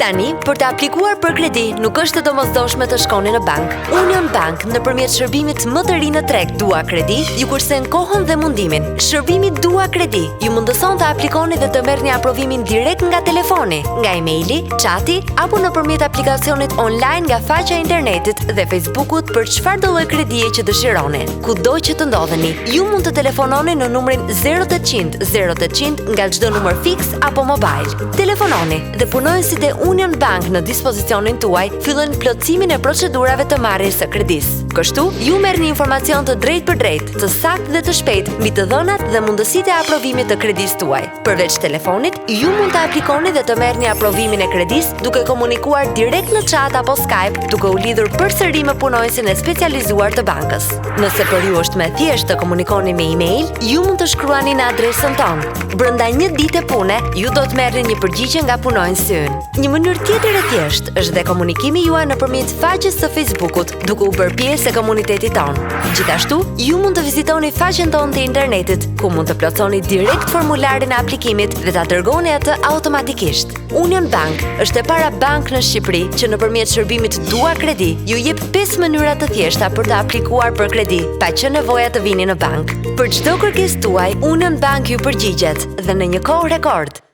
Tani, për të aplikuar për kredi, nuk është të domosdoshme të shkoni në bank. Union Bank, nëpërmjet shërbimit më të ri në treg Dua Kredi, ju kursen kohën dhe mundimin. Shërbimi Dua Kredi ju mundëson të aplikoni dhe të merrni aprovimin direkt nga telefoni, nga emaili, chati apo nëpërmjet aplikacionit online nga faqja e internetit dhe Facebookut për çfarëdo lloj kredie që dëshironi. Kudo që të ndodheni, ju mund të telefononi në numrin 0800 0800 nga çdo numër fiks apo mobile. Telefononi dhe punonësit e Union Bank në dispozicionin tuaj fillojnë plotësimin e procedurave të marrjes së kredisë. Kështu, ju merrni informacion të drejtë për drejtë, të saktë dhe të shpejtë mbi të dhënat dhe mundësitë e aprovimit të kredisë tuaj. Përveç telefonit, ju mund të aplikoni dhe të merrni aprovimin e kredisë duke komunikuar direkt në chat apo Skype, duke u lidhur përsëri me punonësin e specializuar të bankës. Nëse për ju është më thjeshtë të komunikoni me email, ju mund të shkruani në adresën tonë. Brenda një dite pune, ju do të merrni një përgjigje nga punonësi ynë. Një mënyrë tjetër e thjeshtë është dhe komunikimi juaj nëpërmjet faqes së Facebookut, duke u bërë pjesë e komunitetit tonë. Gjithashtu, ju mund të vizitoni faqen tonë të internetit, ku mund të plotësoni direkt formularin e aplikimit dhe ta dërgoni atë automatikisht. Union Bank është e para bank në Shqipëri që nëpërmjet shërbimit Dua Kredi ju jep 5 mënyra të thjeshta për të aplikuar për kredi, pa qenë nevoja të vini në bank. Për çdo kërkesë tuaj, Union Bank ju përgjigjet dhe në një kohë rekord.